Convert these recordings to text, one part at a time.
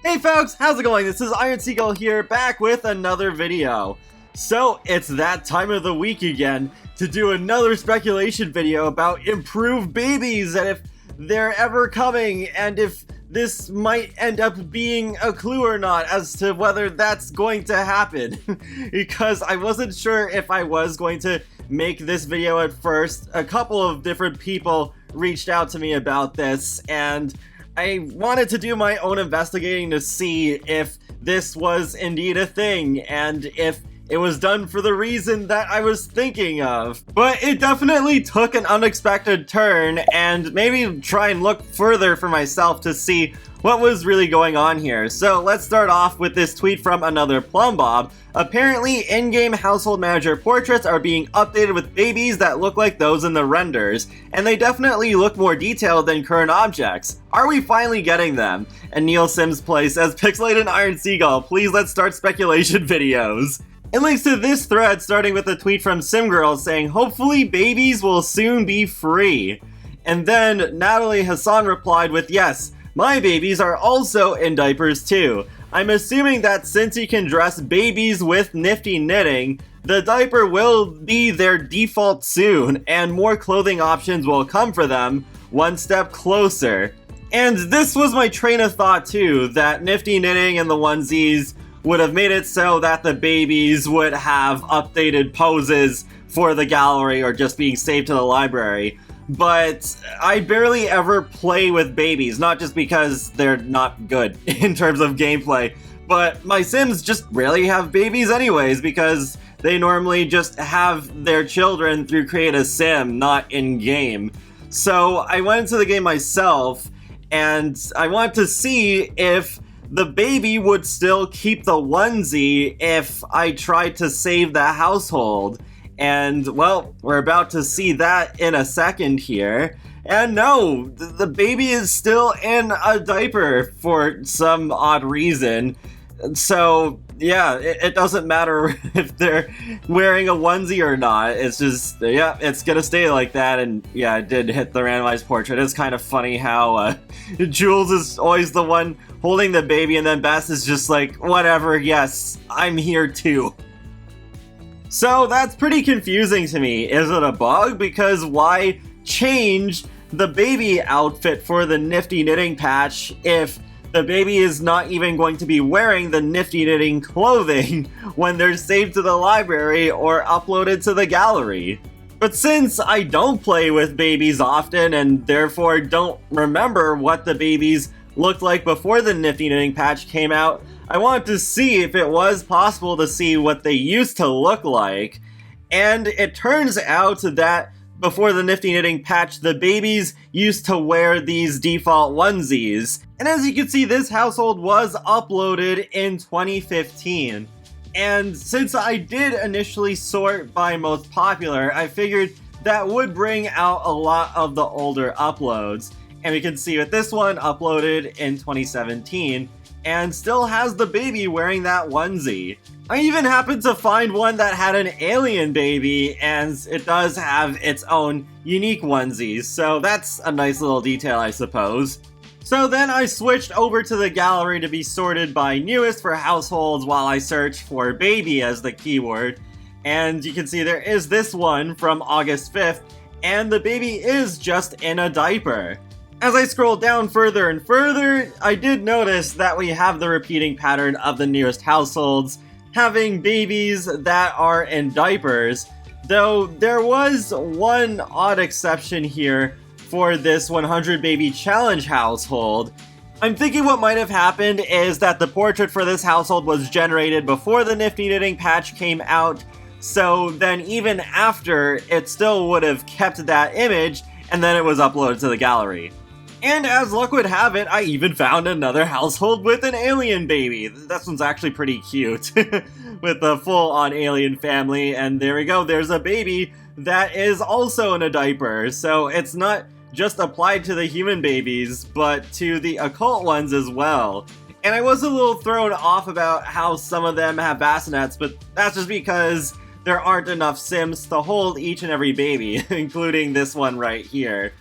Hey folks, how's it going? This is Seagull here, back with another video. So, it's that time of the week again to do another speculation video about improved babies and if they're ever coming and if this might end up being a clue or not as to whether that's going to happen. Because I wasn't sure if I was going to make this video at first. A couple of different people reached out to me about this and I wanted to do my own investigating to see if this was indeed a thing and if it was done for the reason that I was thinking of. But it definitely took an unexpected turn and maybe try and look further for myself to see what was really going on here. So let's start off with this tweet from another Plumbob. Apparently, in-game household manager portraits are being updated with babies that look like those in the renders, and they definitely look more detailed than current objects. Are we finally getting them? And Neil Sims Play says, Pixelated Iron Seagull, please let's start speculation videos. It links to this thread starting with a tweet from SimGirl saying, hopefully babies will soon be free. And then Natalie Hassan replied with, yes, my babies are also in diapers too. I'm assuming that since you can dress babies with nifty knitting, the diaper will be their default soon, and more clothing options will come for them one step closer. And this was my train of thought too, that nifty knitting and the onesies would have made it so that the babies would have updated poses for the gallery or just being saved to the library. But I barely ever play with babies, not just because they're not good in terms of gameplay, but my Sims just rarely have babies anyways, because they normally just have their children through Create a Sim, not in-game. So I went into the game myself, and I wanted to see if the baby would still keep the onesie if I tried to save the household. And, well, we're about to see that in a second here. And no, the baby is still in a diaper for some odd reason. So, yeah, it doesn't matter if they're wearing a onesie or not. It's just, yeah, it's gonna stay like that. And, yeah, I did hit the randomized portrait. It's kind of funny how Jules is always the one holding the baby, and then Bess is just like, whatever, yes, I'm here too. So that's pretty confusing to me. Is it a bug? Because why change the baby outfit for the nifty knitting patch if the baby is not even going to be wearing the nifty knitting clothing when they're saved to the library or uploaded to the gallery? But since I don't play with babies often and therefore don't remember what the babies looked like before the nifty knitting patch came out, I wanted to see if it was possible to see what they used to look like. And it turns out that before the nifty knitting patch, the babies used to wear these default onesies. And as you can see, this household was uploaded in 2015. And since I did initially sort by most popular, I figured that would bring out a lot of the older uploads. And we can see with this one uploaded in 2017 and still has the baby wearing that onesie. I even happened to find one that had an alien baby, and it does have its own unique onesies, so that's a nice little detail, I suppose. So then I switched over to the gallery to be sorted by newest for households while I searched for baby as the keyword. And you can see there is this one from August 5th, and the baby is just in a diaper. As I scroll down further and further, I did notice that we have the repeating pattern of the newest households having babies that are in diapers, though there was one odd exception here for this 100 baby challenge household. I'm thinking what might have happened is that the portrait for this household was generated before the nifty knitting patch came out, so then even after, it still would have kept that image and then it was uploaded to the gallery. And as luck would have it, I even found another household with an alien baby. This one's actually pretty cute, with a full-on alien family, and there we go, there's a baby that is also in a diaper. So it's not just applied to the human babies, but to the occult ones as well. And I was a little thrown off about how some of them have bassinets, but that's just because there aren't enough Sims to hold each and every baby, including this one right here.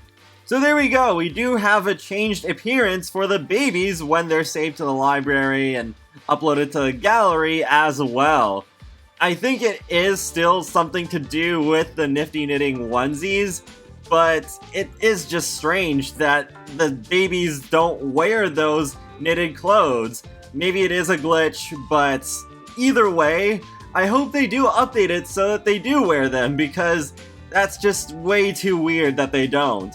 So there we go, we do have a changed appearance for the babies when they're saved to the library and uploaded to the gallery as well. I think it is still something to do with the nifty knitting onesies, but it is just strange that the babies don't wear those knitted clothes. Maybe it is a glitch, but either way, I hope they do update it so that they do wear them, because that's just way too weird that they don't.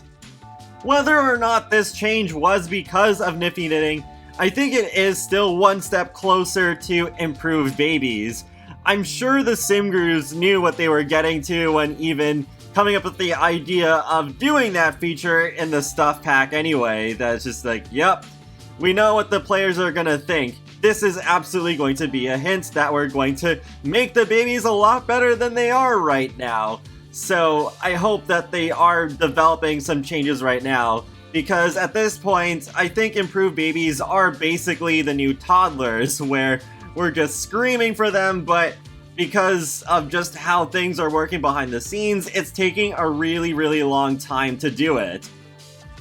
Whether or not this change was because of nifty knitting, I think it is still one step closer to improved babies. I'm sure the sim gurus knew what they were getting to when even coming up with the idea of doing that feature in the stuff pack anyway. That's just like, yep, we know what the players are gonna think. This is absolutely going to be a hint that we're going to make the babies a lot better than they are right now. So I hope that they are developing some changes right now, because at this point, I think improved babies are basically the new toddlers, where we're just screaming for them, but because of just how things are working behind the scenes, it's taking a really, really long time to do it.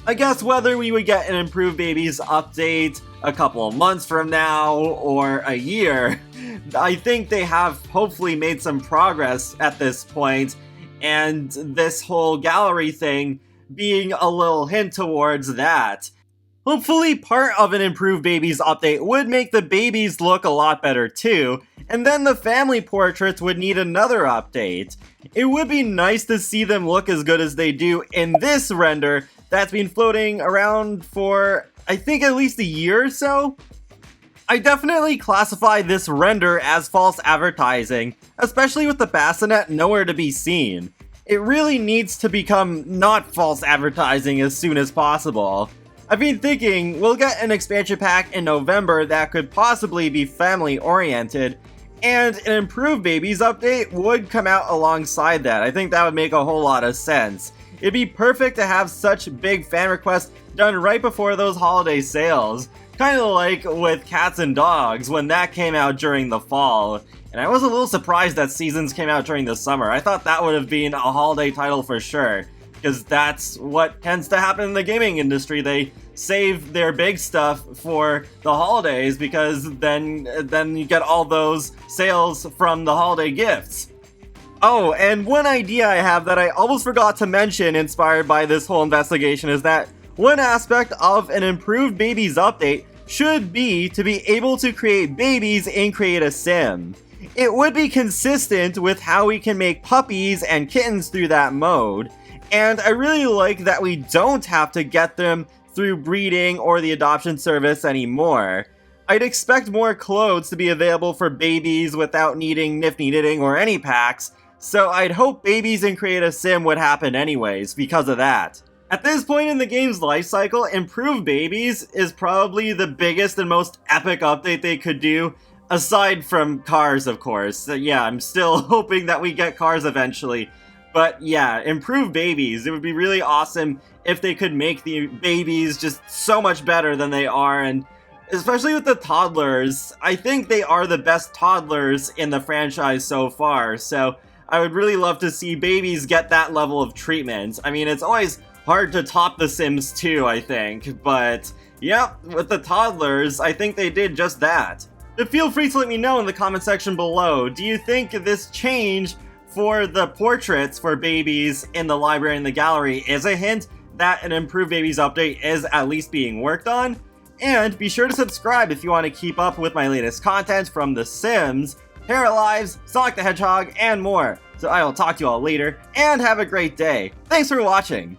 I guess whether we would get an improved babies update a couple of months from now or a year, I think they have hopefully made some progress at this point, and this whole gallery thing being a little hint towards that. Hopefully part of an improved babies update would make the babies look a lot better too, and then the family portraits would need another update. It would be nice to see them look as good as they do in this render that's been floating around for, I think, at least a year or so. I definitely classify this render as false advertising, especially with the bassinet nowhere to be seen. It really needs to become not false advertising as soon as possible. I've been thinking we'll get an expansion pack in November that could possibly be family oriented, and an improved babies update would come out alongside that. I think that would make a whole lot of sense. It'd be perfect to have such big fan requests done right before those holiday sales. Kind of like with Cats and Dogs when that came out during the fall. And I was a little surprised that Seasons came out during the summer. I thought that would have been a holiday title for sure, because that's what tends to happen in the gaming industry. They save their big stuff for the holidays, because then you get all those sales from the holiday gifts. Oh, and one idea I have that I almost forgot to mention inspired by this whole investigation is that one aspect of an improved babies update should be to be able to create babies in Create a Sim. It would be consistent with how we can make puppies and kittens through that mode, and I really like that we don't have to get them through breeding or the adoption service anymore. I'd expect more clothes to be available for babies without needing nifty knitting or any packs, so I'd hope babies in Create a Sim would happen anyways because of that. At this point in the game's life cycle, improved babies is probably the biggest and most epic update they could do, aside from cars, of course. So yeah, I'm still hoping that we get cars eventually. But yeah, improved babies. It would be really awesome if they could make the babies just so much better than they are, and especially with the toddlers. I think they are the best toddlers in the franchise so far, so I would really love to see babies get that level of treatment. I mean, it's always hard to top The Sims 2, I think, but yeah, with the toddlers, I think they did just that. But feel free to let me know in the comment section below, do you think this change for the portraits for babies in the library and the gallery is a hint that an improved babies update is at least being worked on? And be sure to subscribe if you want to keep up with my latest content from The Sims, Paralives, Sonic the Hedgehog, and more. So I will talk to you all later, and have a great day. Thanks for watching!